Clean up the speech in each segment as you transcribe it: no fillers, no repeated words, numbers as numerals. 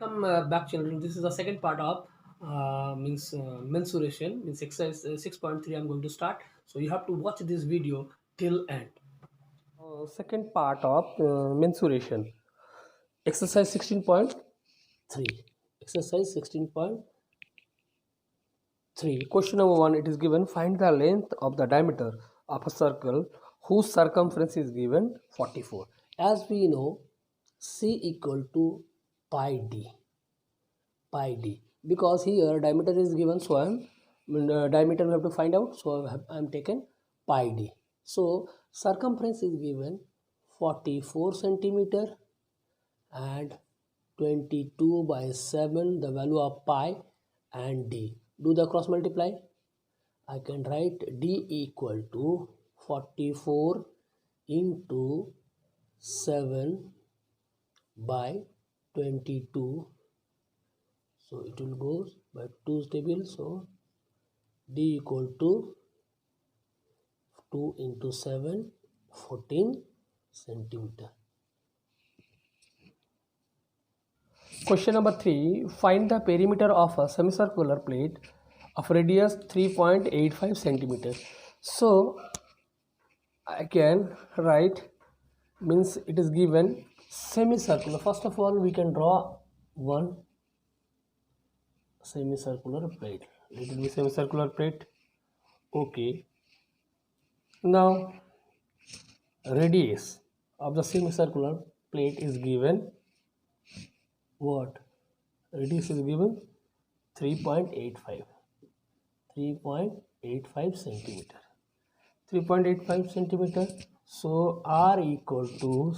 Come back, children. This is the second part of means mensuration, means exercise 6.3. I'm going to start, so you have to watch this video till end. Second part of mensuration, exercise 16.3. Exercise 16.3. Question number 1. It is given: find the length of the diameter of a circle whose circumference is given 44. As we know, C equal to pi d. Pi d, because here diameter is given, so diameter we have to find out, so I'm taken pi d. So circumference is given 44 centimeter and 22 by 7 the value of pi and d. Do the cross multiply. I can write d equal to 44 into 7 by 22. So it will go by 2 table. So d equal to 2 into 7, 14 centimeter. Question number 3. Find the perimeter of a semicircular plate of radius 3.85 centimeter. So I can write, means it is given semicircular. First of all, we can draw one semicircular plate. Let it be semicircular plate. Okay. Now radius of the semicircular plate is given what? Radius is given 3.85 centimeter. 3.85 centimeter. So R equal to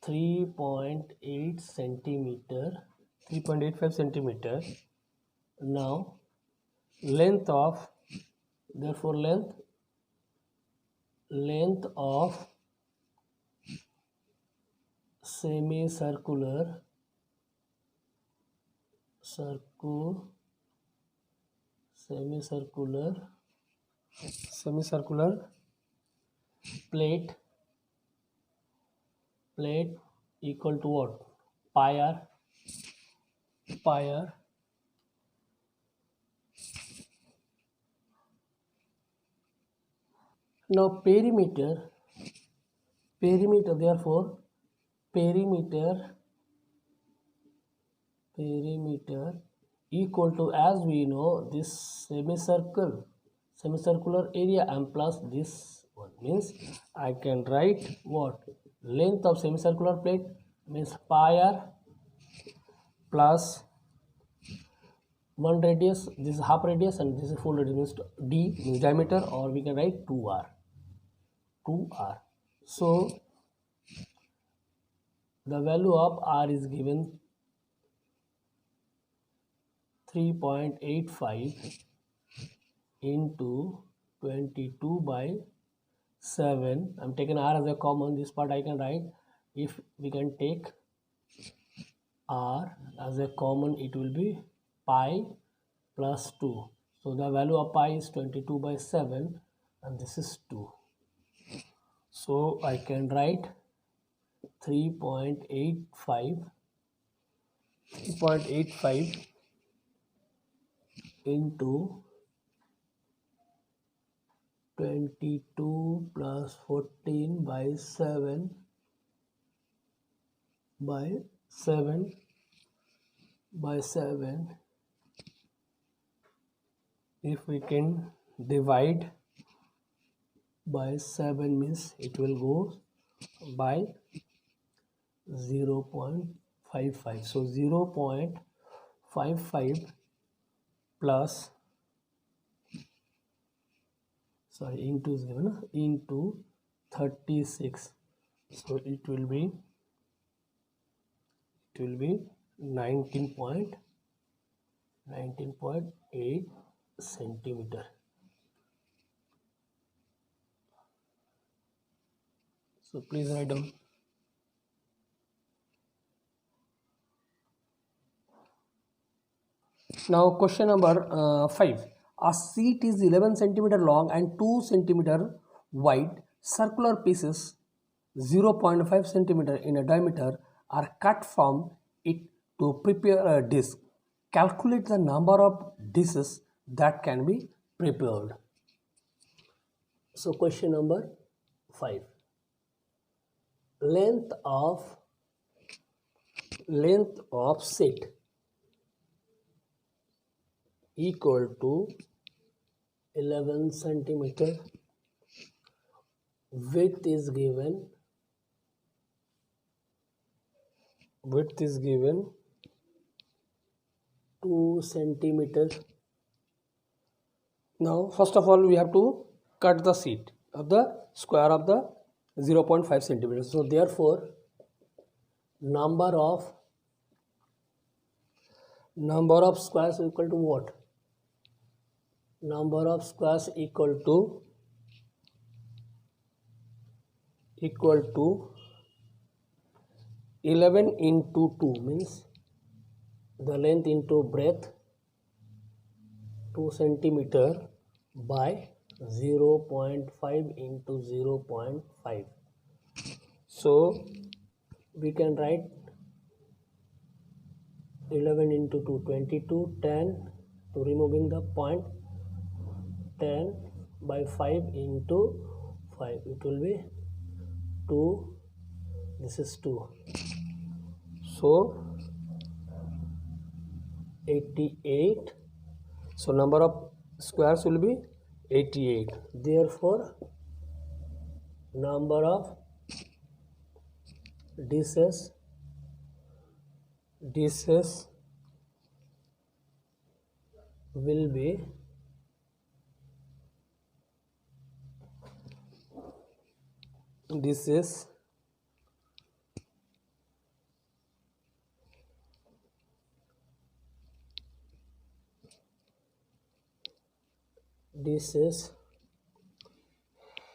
3.8 centimeter. 3.85 centimeter. Now length of, therefore length of semicircular plate equal to what? Pi r. Now perimeter, therefore perimeter equal to, as we know, this semicircular area and plus this one, means I can write what? Length of semicircular plate means pi r plus one radius, this is half radius and this is full radius, means d means diameter, or we can write 2r. So the value of r is given 3.85 into 22 by 7. I'm taking r as a common. This part I can write. If we can take r as a common, it will be pi plus 2. So the value of pi is 22 by 7 and this is 2. So I can write 3.85 into 22 plus 14 by 7 by 7. If we can divide by 7, means it will go by 0.55. So 0.55 plus, sorry, into is given, into 36. So it will be 19.8 centimeter. So please write down. Now question number 5. A sheet is 11 centimeter long and 2 centimeter wide. Circular pieces 0.5 centimeter in a diameter are cut from it to prepare a dish. Calculate the number of dishes that can be prepared. So question number 5. Length of set equal to 11 centimeter. Width is given 2 centimeter. Now first of all we have to cut the sheet of the square of the 0.5 centimeters. So therefore number of squares equal to what? Number of squares equal to 11 into 2 means the length into breadth 2 centimeter by 0.5 into 0.5. So we can write 11 into 2 22, 10 to removing the point, 10 by 5 into 5, it will be 2, this is 2, so 88. So number of squares will be 88. Therefore number of dishes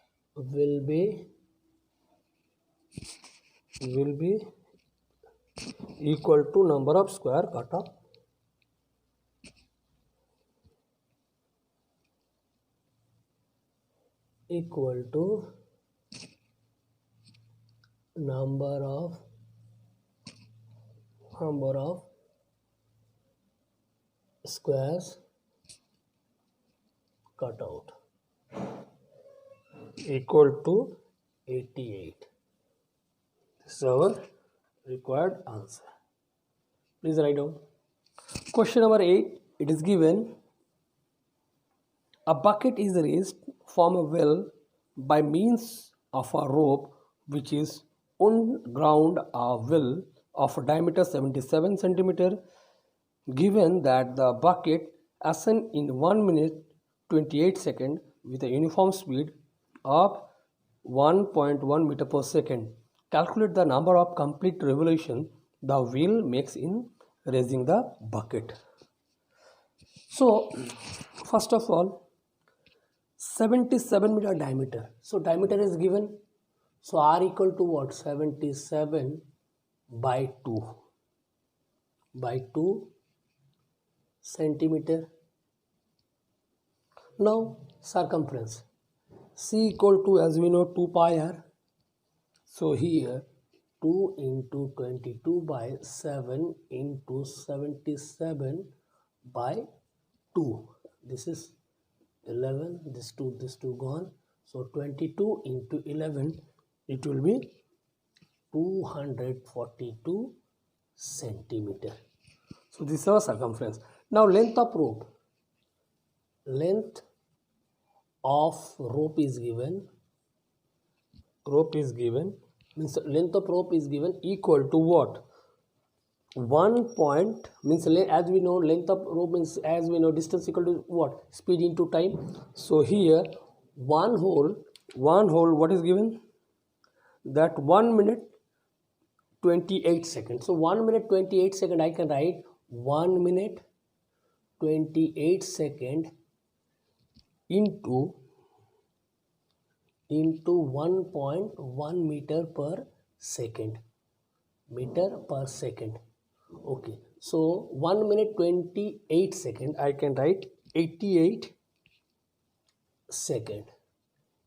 will be equal to number of square cut off. Equal to number of squares cut out, equal to 88. This is our required answer. Please write down. Question number 8. It is given a bucket is raised from a well by means of a rope which is wound a well of diameter 77 centimeter. Given that the bucket ascends in 1 minute 28 seconds with a uniform speed of 1.1 meter per second, calculate the number of complete revolution the wheel makes in raising the bucket. So first of all 77 meter diameter. So diameter is given. So R equal to what? 77 by 2 centimeter. Now circumference C equal to, as we know, 2 pi r. So here 2 into 22 by 7 into 77 by 2. This is 11, this 2 gone. So 22 into 11, it will be 242 centimeter. So this is our circumference. Now length of rope. Length of rope is given. Means length of rope is given equal to what? 1 point means, as we know, length of rope means, as we know, distance equal to what? Speed into time. So here one hole what is given? That 1 minute 28 seconds. So 1 minute 28 second, I can write 1 minute 28 second into 1.1 meter per second. Okay, so 1 minute 28 second, I can write 88 second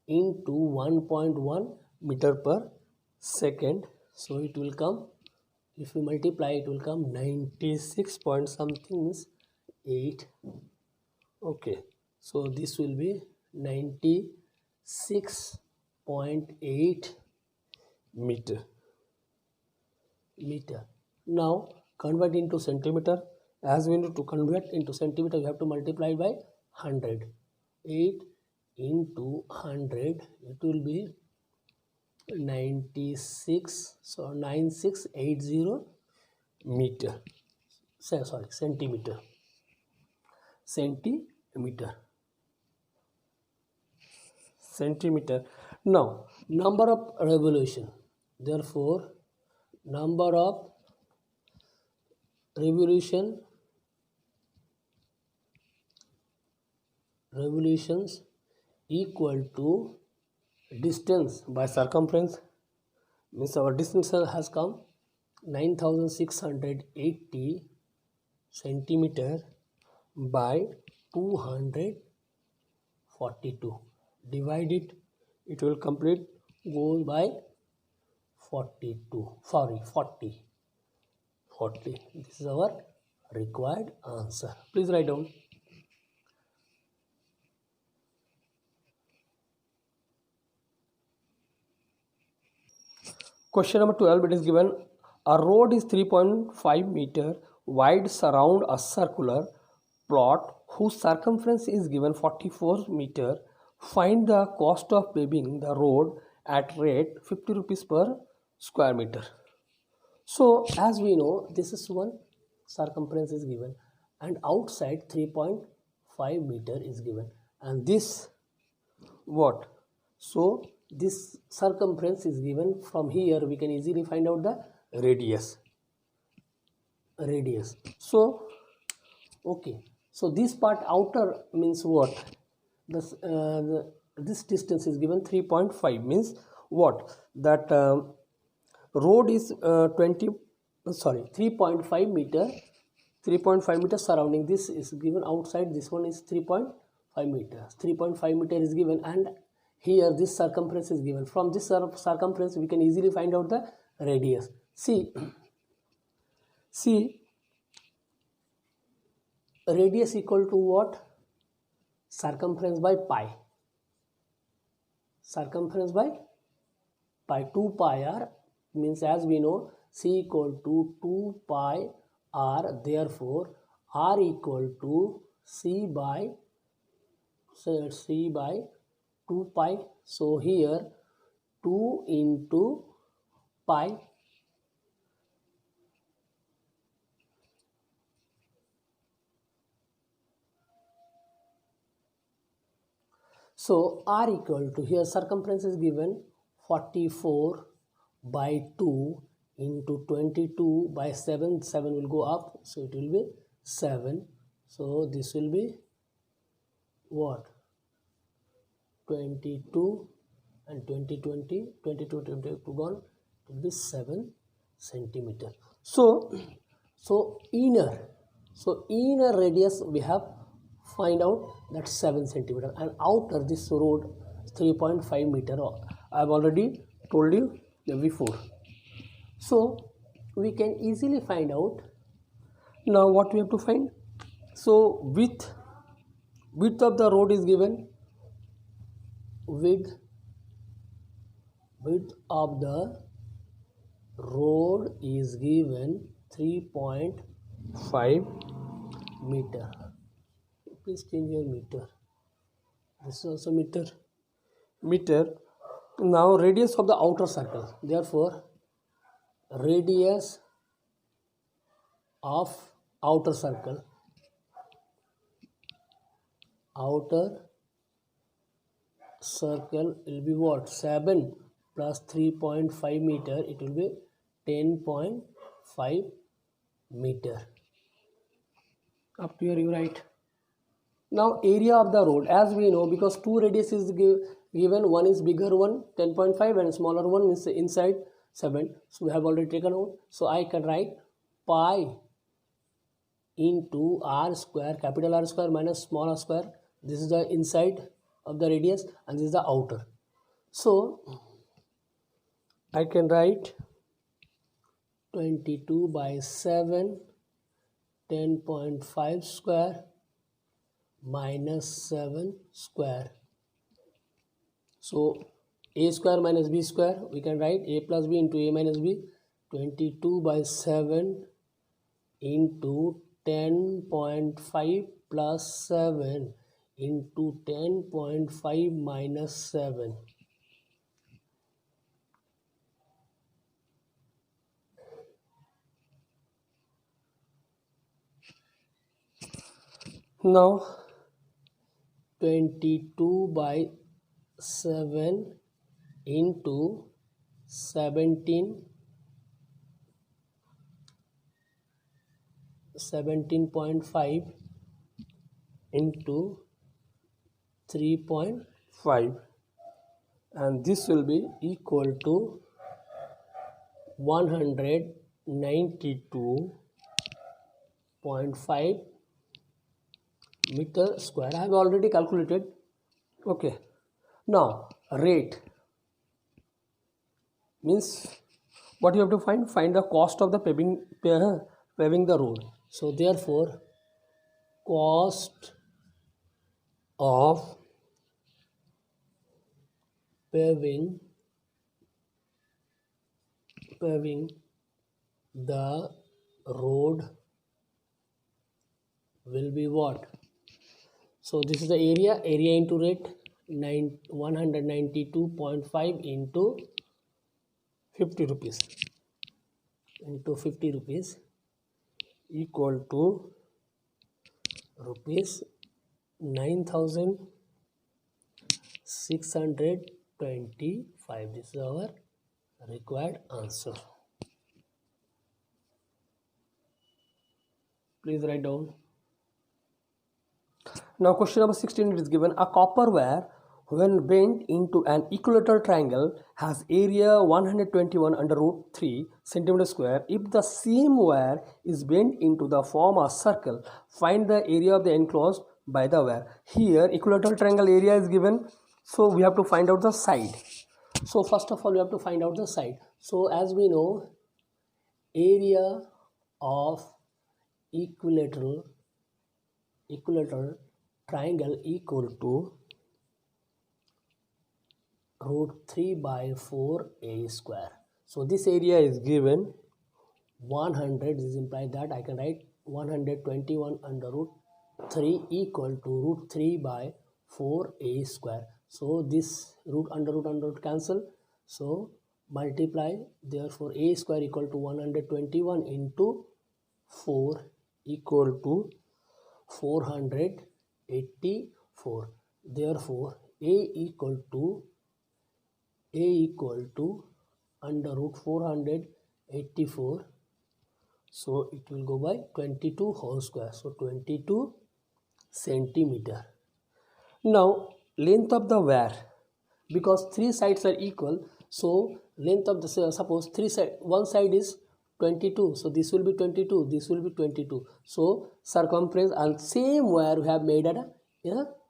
into 1.1 meter per second. So it will come If we multiply, it will come 96 point something means 8. Okay, so this will be 96.8 meter. Now convert into centimeter. As we need to convert into centimeter, you have to multiply by 100. 8 into 100, it will be 96. So 9680 meter. Sorry, centimeter. Centimeter. Now number of revolution. Therefore, number of revolutions equal to distance by circumference, means our distance has come 9680 centimeter by 242. Divide it, it will complete go by 42. Sorry, 40. This is our required answer. Please write down. Question number 12, it is given a road is 3.5 meter wide surround a circular plot whose circumference is given 44 meter. Find the cost of paving the road at rate 50 rupees per square meter. So as we know, this is one circumference is given and outside 3.5 meter is given, and this what? So this circumference is given. From here we can easily find out the radius. So okay, so this part outer means what? This distance is given 3.5 means what? That road is 3.5 meter. 3.5 meter surrounding this is given. Outside this one is 3.5 meters. 3.5 meter is given, and here this circumference is given. From this circumference we can easily find out the radius. See radius equal to what? Circumference by pi. 2 pi r means, as we know, c equal to 2 pi r. Therefore r equal to c by 2 pi. So here 2 into pi. So r equal to, here circumference is given 44 by 2 into 22 by 7. 7 will go up, so it will be 7. So this will be what? 22 and 22 gone, it will be 7 centimeter. So inner radius we have find out that 7 centimeter, and outer this road 3.5 meter. I have already told you before. So we can easily find out. Now what we have to find? So width of the road is given. Width of the road is given 3.5 meter. Please change your meter. This is also meter. Now radius of the outer circle. Therefore radius of outer circle will be what? 7 plus 3.5 meter, it will be 10.5 meter. Up to here you write. Now area of the road, as we know, because two radius is given, one is bigger one 10.5 and smaller one is inside 7. So we have already taken out. So I can write pi into r square, capital R square minus small r square. This is the inside of the radius and this is the outer. So I can write 22 by 7, 10.5 square minus 7 square. So a square minus b square, we can write a plus b into a minus b. 22 by 7 into 10.5 plus 7 into 10.5 minus 7. Now 22 by 7 into 17.5 into 3.5, and this will be equal to 192.5 meter square. I have already calculated. Okay, now rate means what you have to find the cost of the paving the road. So therefore cost of paving the road will be what? So this is the area into rate, 192.5 into 50 rupees equal to rupees 9,625. This is our required answer. Please write down. Now question number 16, it is given a copper wire when bent into an equilateral triangle has area 121 under root 3 centimeter square. If the same wire is bent into the form of circle, find the area of the enclosed by the wire. Here equilateral triangle area is given, so we have to find out the side. So first of all we have to find out the side. So as we know, area of equilateral triangle equal to root 3 by 4 a square. So this area is given 100, is implied that I can write 121 under root 3 equal to root 3 by 4 a square. So this root under root cancel, so multiply, therefore a square equal to 121 into 4 equal to 484. Therefore a equal to under root 484, so it will go by 22 whole square, so 22 centimeter. Now length of the wire, because three sides are equal, so length of the, suppose one side is 22, so this will be 22, this will be 22, so circumference and same wire we have made a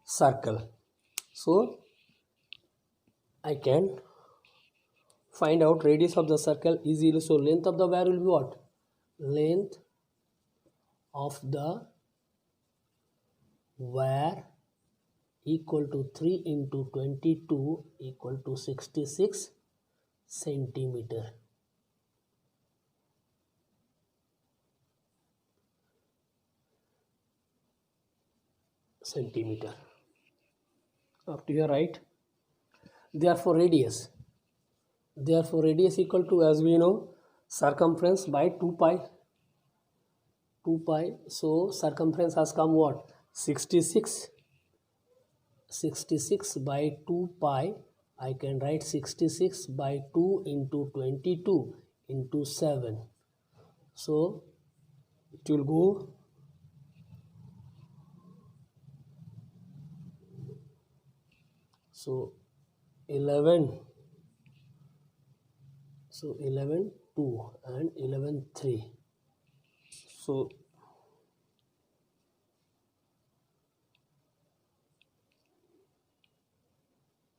circle. So I can find out radius of the circle easily. So length of the wire will be what? Length of the wire equal to 3 into 22 equal to 66 centimeter. Up to your right. Therefore radius equal to, as we know, circumference by 2 pi. So circumference has come what? 66 by 2 pi. I can write 66 by 2 into 22 into 7. So it will go so 11 2 and 11 3. So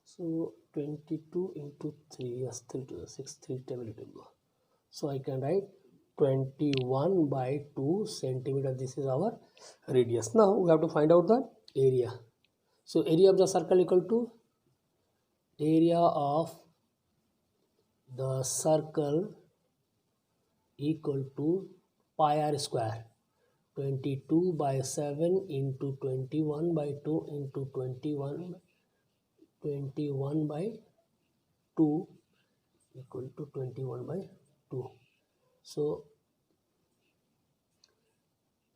so 22 into 3, yes, 3 to the 6, 3 table it will go. So I can write 21 by 2 centimeter. This is our radius. Now we have to find out the area. So area of the circle equal to area of the circle equal to pi r square. 22 by 7 into 21 by 2 into 21 by 2 equal to 21 by 2. So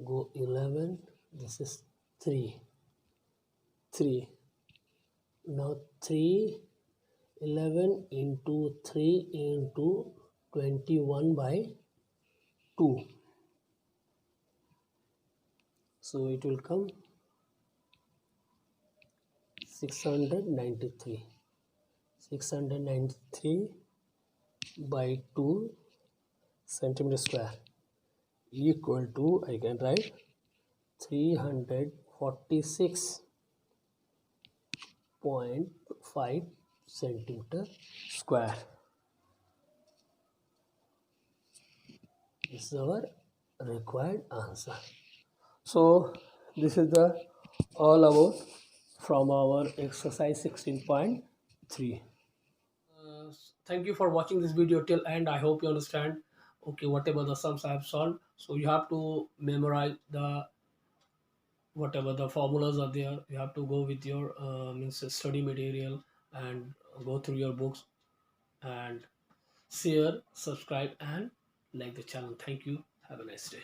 go 11, this is 3. Now 11 into 3 into 21 by 2. So it will come 693. 693 by 2 centimeter square equal to, I can write 346.5 centimeter square. This is our required answer. So this is the all about from our exercise 16.3. Thank you for watching this video till end. I hope you understand. Okay, whatever the sums I have solved, so you have to memorize the whatever the formulas are there. You have to go with your means study material and go through your books and share, subscribe and like the channel. Thank you. Have a nice day.